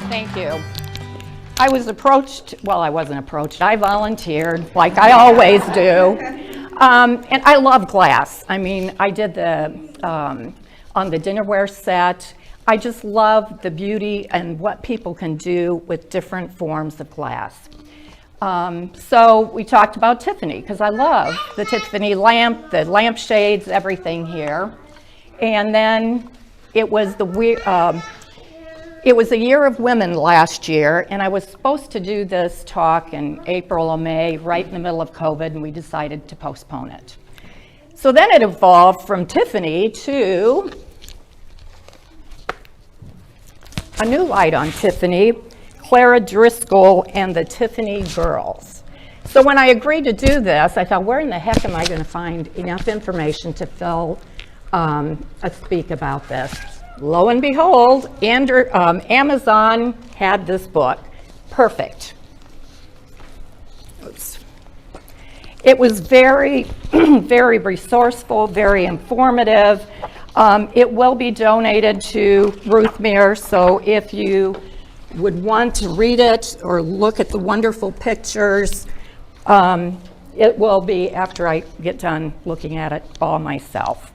Thank you. I was approached, well, I wasn't approached, I volunteered like I always do. And I love glass. I mean, I did the, on the dinnerware set. I just love the beauty and what people can do with different forms of glass. So we talked about Tiffany, because I love the Tiffany lamp, the lampshades, everything here. And then it was a year of women last year, and I was supposed to do this talk in April or May, right in the middle of COVID, and we decided to postpone it. So then it evolved from Tiffany to a new light on Tiffany, Clara Driscoll and the Tiffany Girls. So when I agreed to do this, I thought, where in the heck am I going to find enough information to fill a speak about this? Lo and behold, Amazon had this book. Perfect. Oops. It was very, very resourceful, very informative. It will be donated to Ruthmere, so if you would want to read it or look at the wonderful pictures, it will be after I get done looking at it all myself.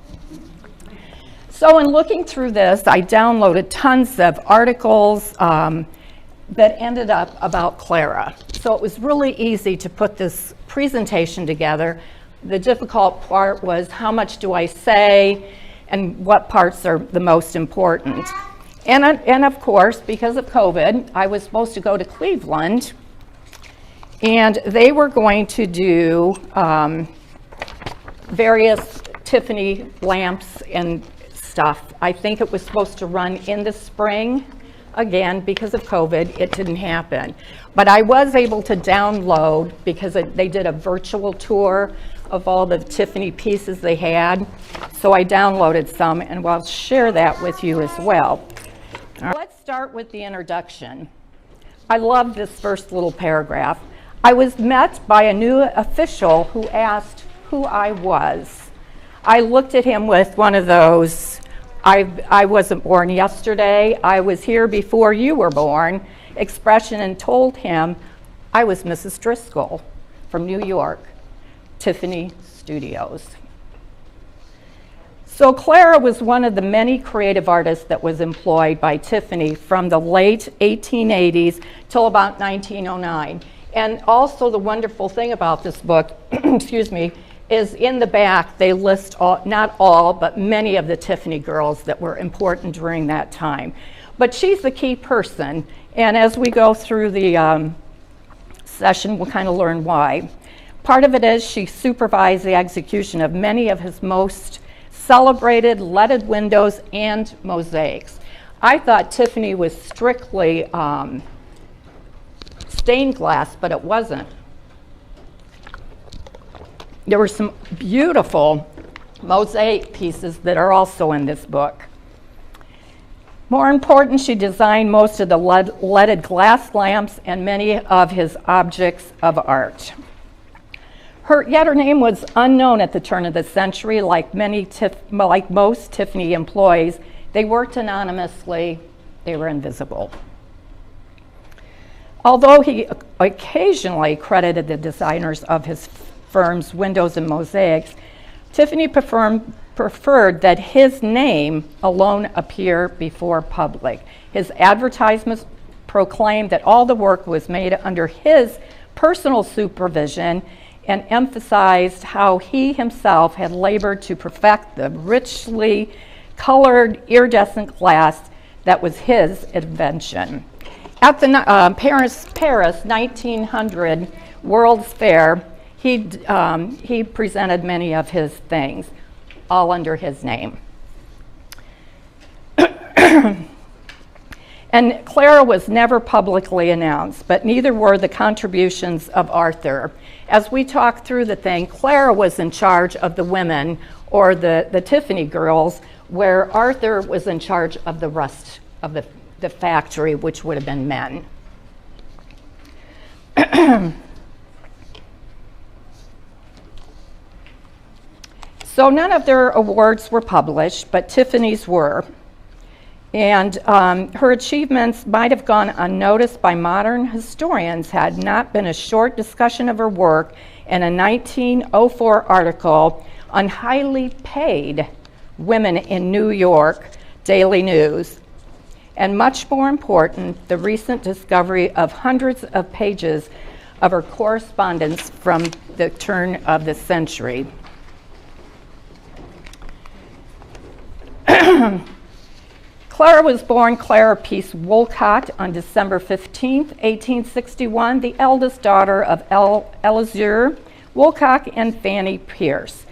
So in looking through this, I downloaded tons of articles that ended up about Clara. So it was really easy to put this presentation together. The difficult part was how much do I say and what parts are the most important. And of course, because of COVID, I was supposed to go to Cleveland, and they were going to do various Tiffany lamps and stuff. I think it was supposed to run in the spring. Again, because of COVID, it didn't happen. But I was able to download, because they did a virtual tour of all the Tiffany pieces they had. So I downloaded some, and I'll share that with you as well. Let's start with the introduction. I love this first little paragraph. I was met by a new official who asked who I was. I looked at him with one of those, I wasn't born yesterday, I was here before you were born expression, and told him I was Mrs. Driscoll from New York, Tiffany Studios. So Clara was one of the many creative artists that was employed by Tiffany from the late 1880s till about 1909. And also the wonderful thing about this book, excuse me, is in the back they list not all, but many of the Tiffany girls that were important during that time. But she's the key person, and as we go through the session, we'll kind of learn why. Part of it is she supervised the execution of many of his most celebrated leaded windows and mosaics. I thought Tiffany was strictly stained glass, but it wasn't. There were some beautiful mosaic pieces that are also in this book. More important, she designed most of the leaded glass lamps and many of his objects of art. Yet her name was unknown at the turn of the century. Like most Tiffany employees, they worked anonymously, they were invisible. Although he occasionally credited the designers of his firm's windows and mosaics, Tiffany preferred that his name alone appear before public. His advertisements proclaimed that all the work was made under his personal supervision, and emphasized how he himself had labored to perfect the richly colored iridescent glass that was his invention. At the Paris 1900 World's Fair, he presented many of his things, all under his name. And Clara was never publicly announced, but neither were the contributions of Arthur. As we talk through the thing, Clara was in charge of the women, or the Tiffany girls, where Arthur was in charge of the rest of the factory, which would have been men. So none of their awards were published, but Tiffany's were. And her achievements might have gone unnoticed by modern historians had not been a short discussion of her work in a 1904 article on highly paid women in New York Daily News. And much more important, the recent discovery of hundreds of pages of her correspondence from the turn of the century. Clara was born Clara Peace Wolcott on December 15, 1861, the eldest daughter of Elizur Wolcott and Fanny Pierce.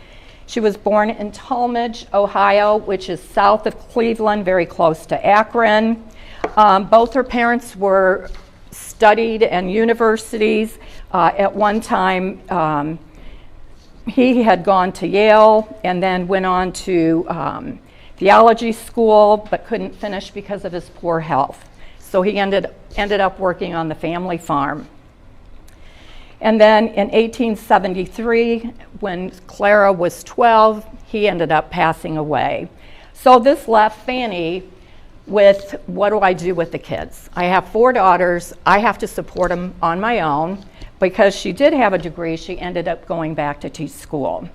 She was born in Talmadge, Ohio, which is south of Cleveland, very close to Akron. Both her parents were studied in universities. At one time, he had gone to Yale and then went on to theology school, but couldn't finish because of his poor health. So he ended up working on the family farm. And then in 1873, when Clara was 12, he ended up passing away. So this left Fanny with, what do I do with the kids? I have 4 daughters. I have to support them on my own. Because she did have a degree, she ended up going back to teach school.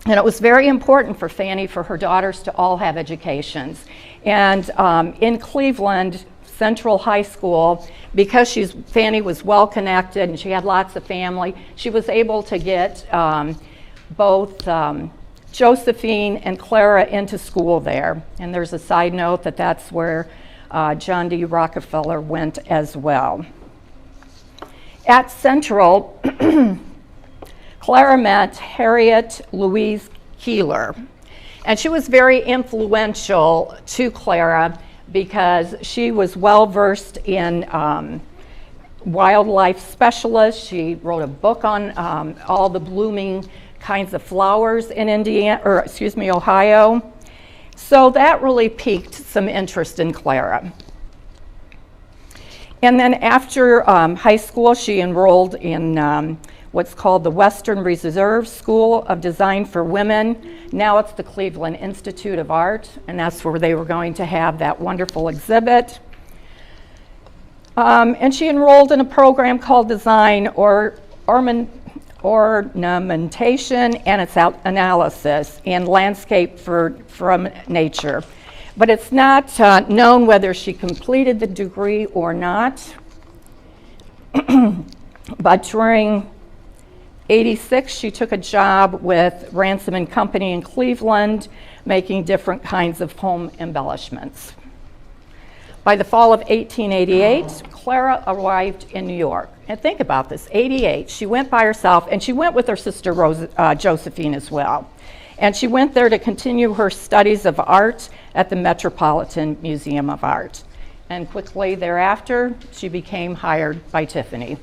And it was very important for Fanny for her daughters to all have educations. And in Cleveland Central High School, because Fanny was well connected and she had lots of family, she was able to get both Josephine and Clara into school there. And there's a side note that that's where John D. Rockefeller went as well. At Central, Clara met Harriet Louise Keeler, and she was very influential to Clara because she was well versed in wildlife specialists. She wrote a book on all the blooming kinds of flowers in Ohio. So that really piqued some interest in Clara. And then after high school, she enrolled in what's called the Western Reserve School of Design for Women. Now it's the Cleveland Institute of Art, and that's where they were going to have that wonderful exhibit. And she enrolled in a program called Design or Ornamentation and its Analysis in Landscape from Nature. But it's not known whether she completed the degree or not. But during '86, she took a job with Ransom and Company in Cleveland, making different kinds of home embellishments. By the fall of 1888, Clara arrived in New York. And think about this, '88, she went by herself, and she went with her sister Josephine as well. And she went there to continue her studies of art at the Metropolitan Museum of Art. And quickly thereafter, she became hired by Tiffany.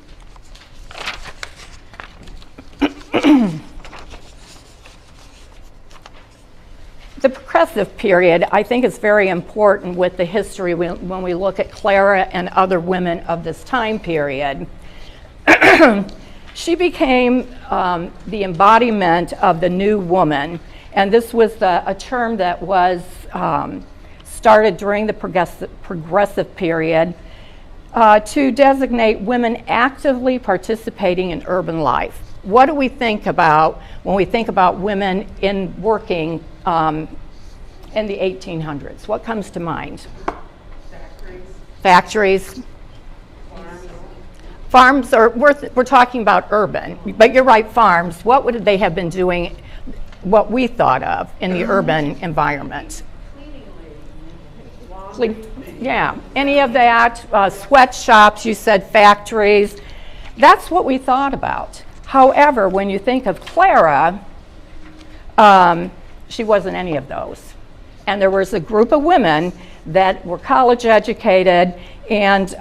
The progressive period, I think, is very important with the history when we look at Clara and other women of this time period. She became the embodiment of the new woman, and this was a term that was started during the progressive period to designate women actively participating in urban life. What do we think about when we think about women in working in the 1800s? What comes to mind? Factories. Farms, or we're talking about urban, but you're right, farms. What would they have been doing, what we thought of in the urban environment? Yeah, any of that, sweatshops, you said factories. That's what we thought about. However, when you think of Clara, she wasn't any of those. And there was a group of women that were college educated, and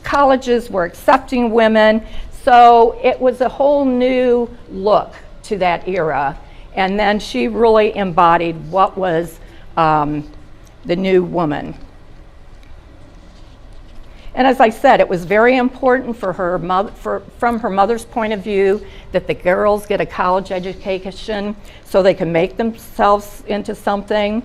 colleges were accepting women. So it was a whole new look to that era. And then she really embodied what was the new woman. And as I said, it was very important for her from her mother's point of view that the girls get a college education so they can make themselves into something.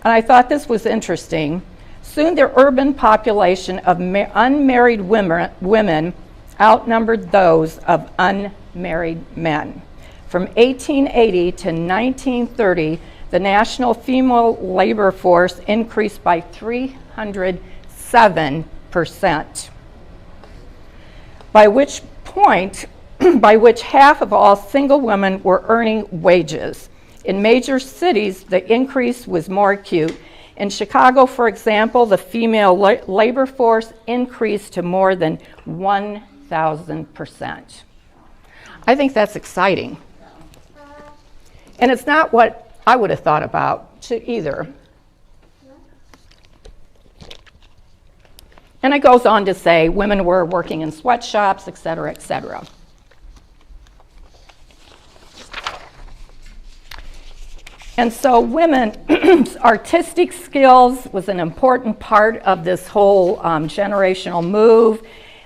And I thought this was interesting. Soon the urban population of unmarried women outnumbered those of unmarried men. From 1880 to 1930, the national female labor force increased by 307%, by which half of all single women were earning wages. In major cities, the increase was more acute. In Chicago, for example, the female labor force increased to more than 1,000%. I think that's exciting. And it's not what I would have thought about either. And it goes on to say women were working in sweatshops, et cetera, et cetera. And so women's artistic skills was an important part of this whole generational move,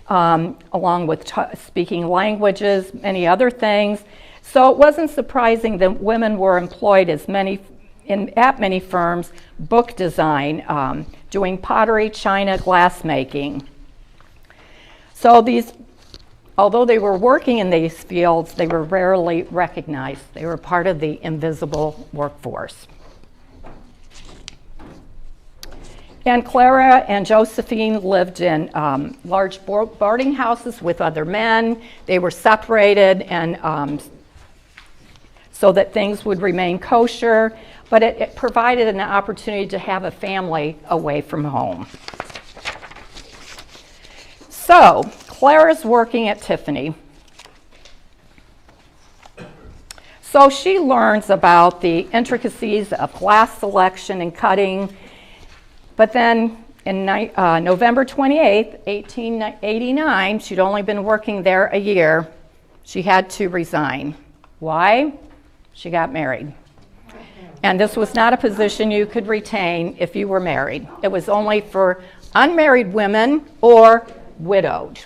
along with speaking languages, many other things. So it wasn't surprising that women were employed at many firms, book design, doing pottery, china, glassmaking. So although they were working in these fields, they were rarely recognized. They were part of the invisible workforce. And Clara and Josephine lived in large boarding houses with other men. They were separated and so that things would remain kosher, but it provided an opportunity to have a family away from home. So, Clara's working at Tiffany. So she learns about the intricacies of glass selection and cutting, but then in November 28th, 1889, she'd only been working there a year, she had to resign. Why? She got married. And this was not a position you could retain if you were married. It was only for unmarried women or widowed.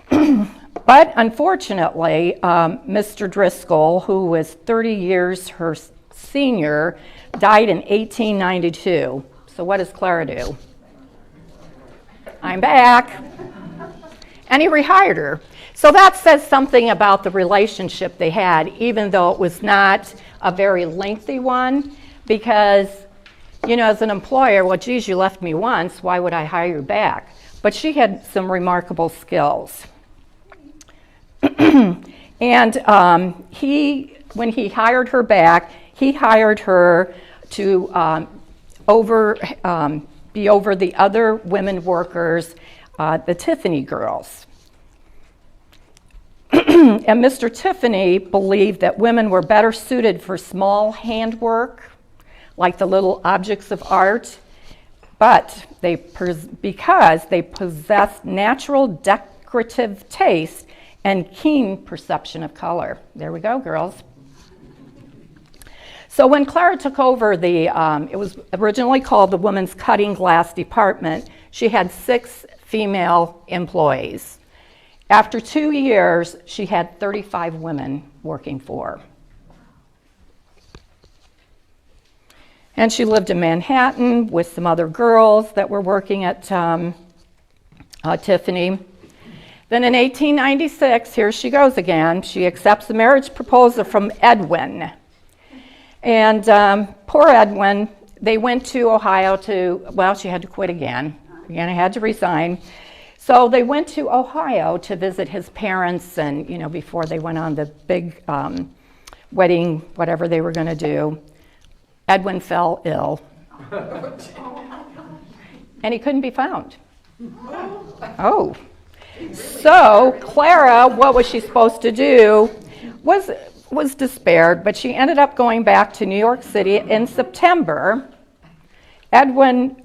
But unfortunately, Mr. Driscoll, who was 30 years her senior, died in 1892. So what does Clara do? I'm back. And he rehired her. So that says something about the relationship they had, even though it was not a very lengthy one, because, you know, as an employer, well, geez, you left me once, why would I hire you back? But she had some remarkable skills. And when he hired her back, he hired her to be over the other women workers, the Tiffany girls. And Mr. Tiffany believed that women were better suited for small handwork, like the little objects of art, but because they possessed natural decorative taste and keen perception of color. There we go, girls. So when Clara took over it was originally called the Women's Cutting Glass Department, she had 6 female employees. After 2 years, she had 35 women working for her. And she lived in Manhattan with some other girls that were working at Tiffany. Then in 1896, here she goes again, she accepts a marriage proposal from Edwin. And poor Edwin, they went to Ohio she had to quit again. Again, I had to resign. So they went to Ohio to visit his parents and, before they went on the big wedding, whatever they were going to do. Edwin fell ill. And he couldn't be found. Oh. So Clara, what was she supposed to do? Was despaired, but she ended up going back to New York City in September. Edwin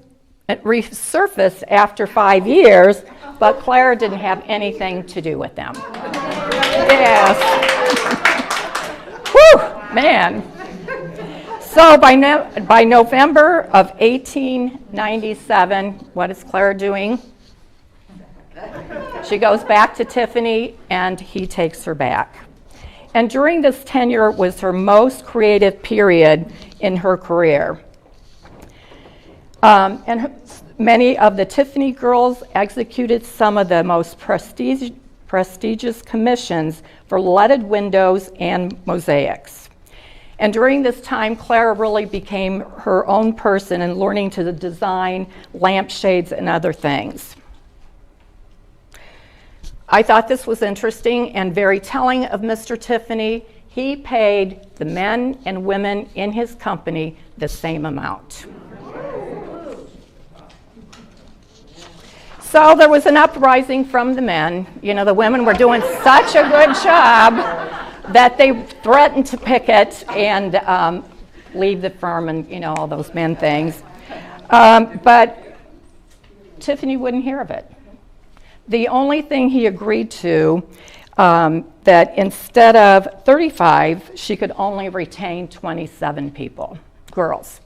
resurfaced after 5 years, but Clara didn't have anything to do with them. Yes. Whew, man. So by November of 1897, what is Clara doing? She goes back to Tiffany, and he takes her back. And during this tenure was her most creative period in her career. Many of the Tiffany girls executed some of the most prestigious commissions for leaded windows and mosaics. And during this time, Clara really became her own person in learning to design lampshades and other things. I thought this was interesting and very telling of Mr. Tiffany. He paid the men and women in his company the same amount. So there was an uprising from the men. You know, the women were doing such a good job that they threatened to picket and leave the firm and, you know, all those men things. But Tiffany wouldn't hear of it. The only thing he agreed to, that instead of 35, she could only retain 27 people, girls.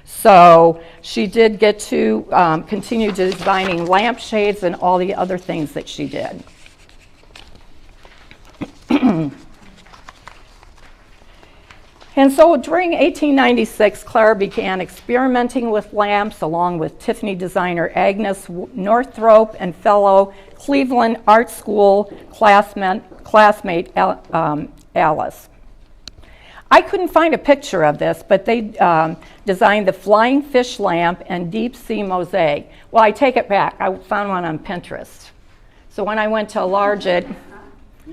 So she did get to continue designing lampshades and all the other things that she did. And so during 1896, Clara began experimenting with lamps along with Tiffany designer Agnes Northrop and fellow Cleveland Art School classmate Alice. I couldn't find a picture of this, but they designed the flying fish lamp and deep sea mosaic. Well, I take it back. I found one on Pinterest. So when I went to enlarge it,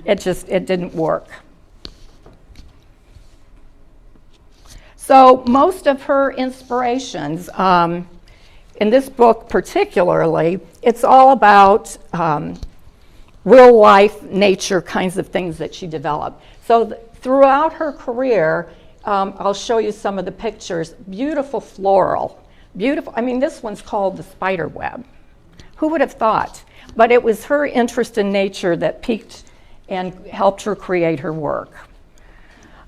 it didn't work. So most of her inspirations, in this book particularly, it's all about real life nature kinds of things that she developed. So throughout her career, I'll show you some of the pictures. Beautiful floral, beautiful. I mean, this one's called the spider web. Who would have thought? But it was her interest in nature that piqued and helped her create her work.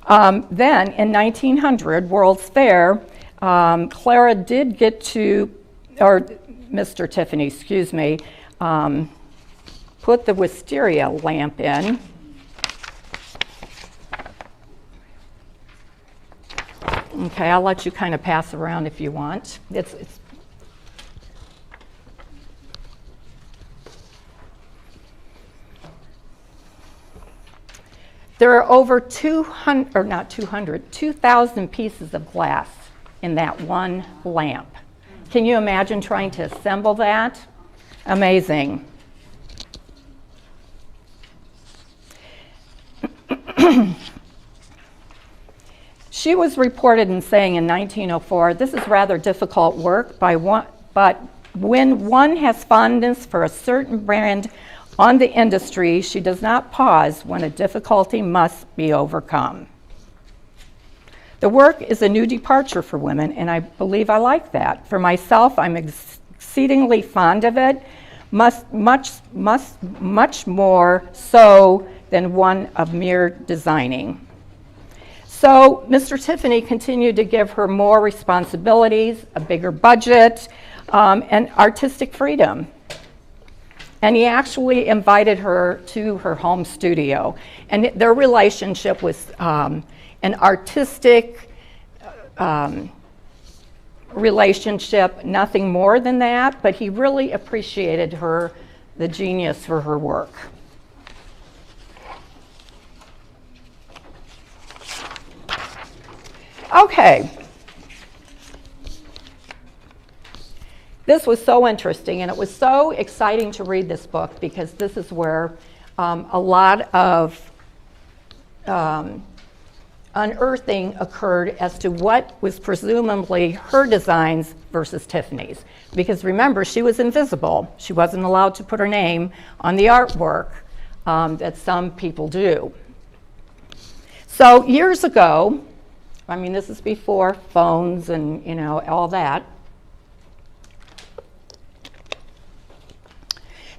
Then in 1900, World's Fair, Clara did get to, or Mr. Tiffany, excuse me, put the wisteria lamp in. Okay, I'll let you kind of pass around if you want. There are over 2,000 pieces of glass in that one lamp. Can you imagine trying to assemble that? Amazing. She was reported in saying in 1904, "This is rather difficult work, but when one has fondness for a certain brand on the industry, she does not pause when a difficulty must be overcome." The work is a new departure for women, and I believe I like that. For myself, I'm exceedingly fond of it, much more so than one of mere designing. So Mr. Tiffany continued to give her more responsibilities, a bigger budget, and artistic freedom. And he actually invited her to her home studio. And their relationship was an artistic relationship, nothing more than that, but he really appreciated her, the genius for her work. Okay. This was so interesting, and it was so exciting to read this book because this is where a lot of unearthing occurred as to what was presumably her designs versus Tiffany's. Because remember, she was invisible. She wasn't allowed to put her name on the artwork that some people do. So years ago, I mean, this is before phones and, you know, all that.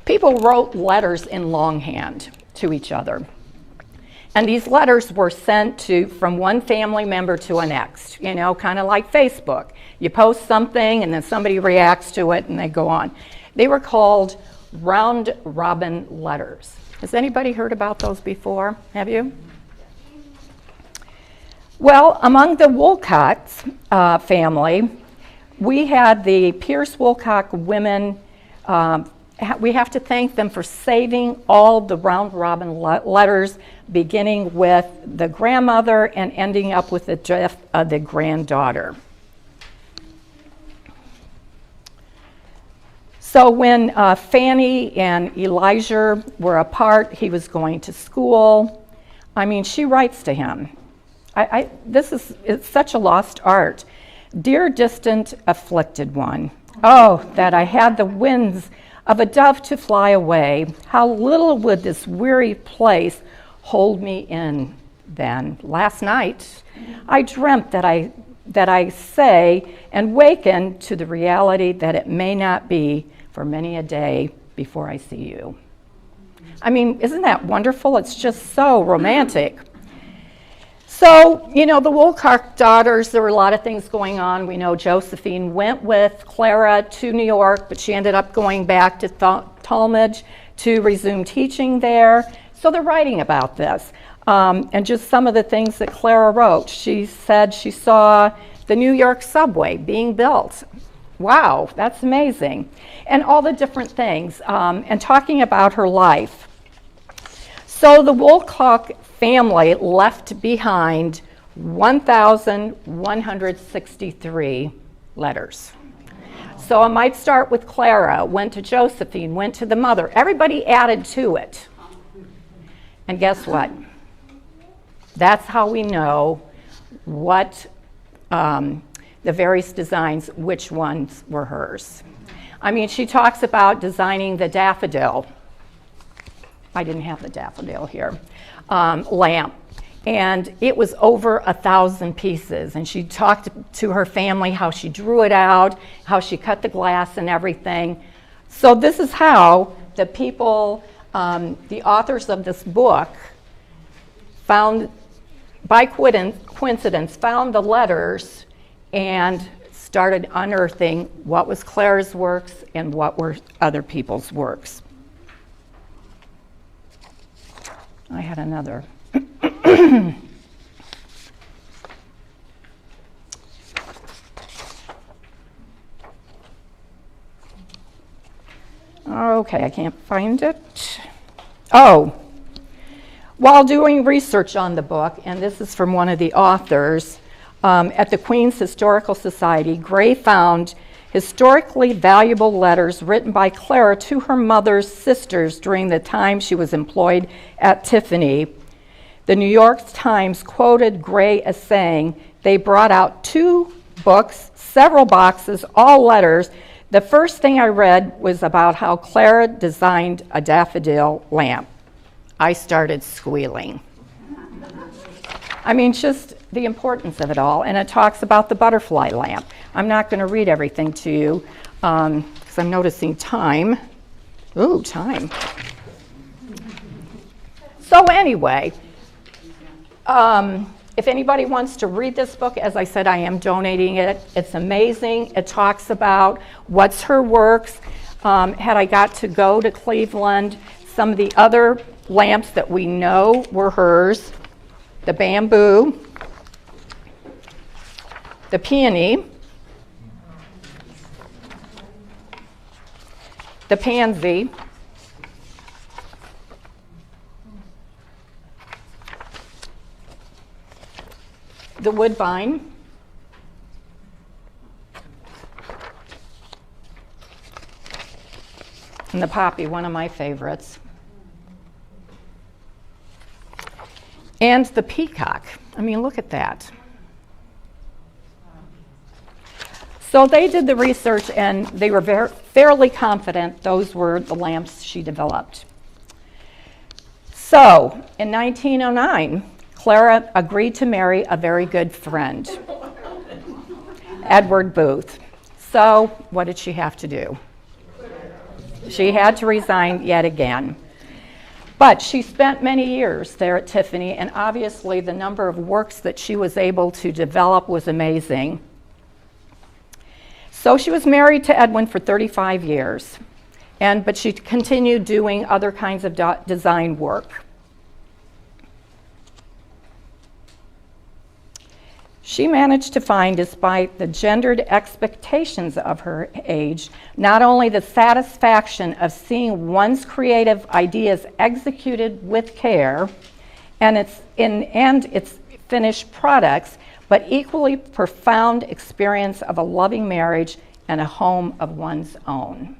People wrote letters in longhand to each other. And these letters were sent from one family member to the next, you know, kind of like Facebook. You post something and then somebody reacts to it and they go on. They were called round robin letters. Has anybody heard about those before? Have you? Well, among the Wolcott family, we had the Pierce Wolcott women. We have to thank them for saving all the round-robin letters, beginning with the grandmother and ending up with the death of the granddaughter. So when Fanny and Elijah were apart, he was going to school. I mean, she writes to him. It's such a lost art. Dear distant afflicted one, oh, that I had the wings of a dove to fly away. How little would this weary place hold me in then. Last night, I dreamt that I say and waken to the reality that it may not be for many a day before I see you. I mean, isn't that wonderful? It's just so romantic. So, you know, the Wolcott daughters, there were a lot of things going on. We know Josephine went with Clara to New York, but she ended up going back to Talmadge to resume teaching there. So they're writing about this. And just some of the things that Clara wrote. She said she saw the New York subway being built. Wow, that's amazing. And all the different things, and talking about her life. So the Wolcott family left behind 1,163 letters. So I might start with Clara, went to Josephine, went to the mother. Everybody added to it. And guess what? That's how we know what the various designs, which ones were hers. I mean, she talks about designing the daffodil. I didn't have the daffodil here. Lamp. And it was over 1,000 pieces. And she talked to her family how she drew it out, how she cut the glass and everything. So this is how the people, the authors of this book, found, by coincidence, found the letters and started unearthing what was Clara's works and what were other people's works. I had another. Okay, I can't find it. Oh, while doing research on the book, and this is from one of the authors, at the Queen's Historical Society, Gray found historically valuable letters written by Clara to her mother's sisters during the time she was employed at Tiffany. The New York Times quoted Gray as saying, "They brought out 2 books, several boxes, all letters. The first thing I read was about how Clara designed a daffodil lamp. I started squealing." I mean, just the importance of it all. And it talks about the butterfly lamp. I'm not going to read everything to you because I'm noticing time. Ooh, time. So anyway, if anybody wants to read this book, as I said, I am donating it. It's amazing. It talks about what's her works. Had I got to go to Cleveland, some of the other lamps that we know were hers, the bamboo, the peony, the pansy, the woodbine, and the poppy, one of my favorites, and the peacock. I mean, look at that. So they did the research, and they were fairly confident those were the lamps she developed. So in 1909, Clara agreed to marry a very good friend, Edward Booth. So what did she have to do? She had to resign yet again. But she spent many years there at Tiffany, and obviously the number of works that she was able to develop was amazing. So she was married to Edwin for 35 years, but she continued doing other kinds of design work. She managed to find, despite the gendered expectations of her age, not only the satisfaction of seeing one's creative ideas executed with care and its finished products, but equally profound experience of a loving marriage and a home of one's own.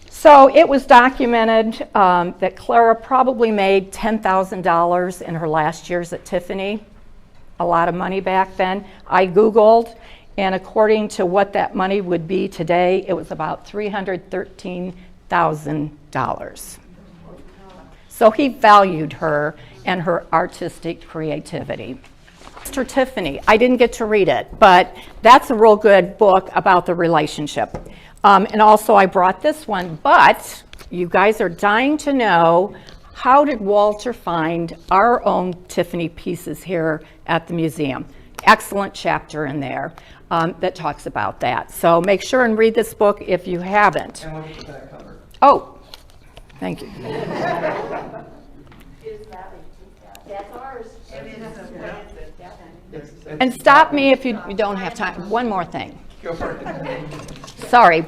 So it was documented that Clara probably made $10,000 in her last years at Tiffany. A lot of money back then. I Googled, and according to what that money would be today, it was about $313,000. So he valued her and her artistic creativity. Mr. Tiffany, I didn't get to read it, but that's a real good book about the relationship. And also I brought this one, but you guys are dying to know, how did Walter find our own Tiffany pieces here at the museum? Excellent chapter in there that talks about that. So make sure and read this book if you haven't. And look at the back cover. Oh, thank you. Is that that's ours? It is. And stop me if you don't have time. One more thing. Go for it. Sorry.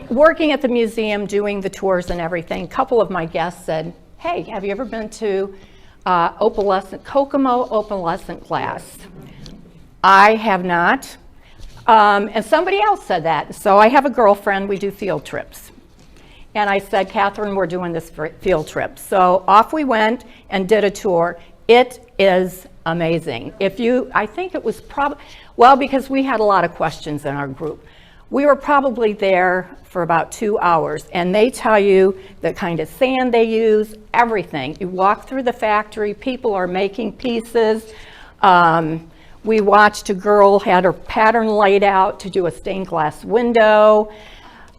Working at the museum, doing the tours and everything, a couple of my guests said, hey, have you ever been to Kokomo opalescent glass? I have not. And somebody else said that. So I have a girlfriend, we do field trips. And I said, Catherine, we're doing this field trip. So off we went and did a tour. It is amazing. I think it was well, because we had a lot of questions in our group. We were probably there for about 2 hours, and they tell you the kind of sand they use, everything. You walk through the factory, people are making pieces. We watched a girl had her pattern laid out to do a stained glass window.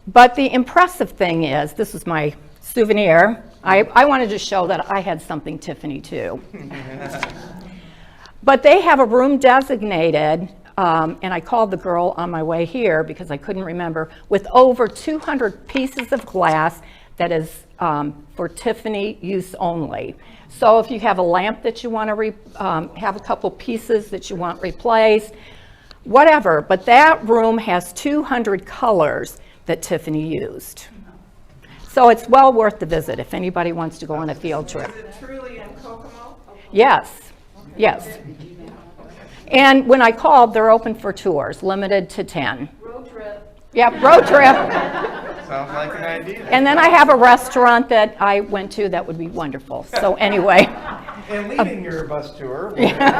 But the impressive thing is, this is my souvenir. I wanted to show that I had something Tiffany too. But they have a room designated, and I called the girl on my way here because I couldn't remember, with over 200 pieces of glass that is for Tiffany use only. So if you have a lamp that you want to have a couple pieces that you want replaced, whatever, but that room has 200 colors that Tiffany used. So it's well worth the visit if anybody wants to go on a field trip. Is it truly in Kokomo? Yes, yes. And when I called, they're open for tours, limited to 10. Road trip. Yep, road trip. Sounds like an idea. And then I have a restaurant that I went to that would be wonderful. So anyway. And leading your bus tour. Yeah.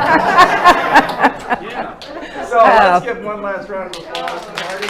So let's give one last round of applause to Marty.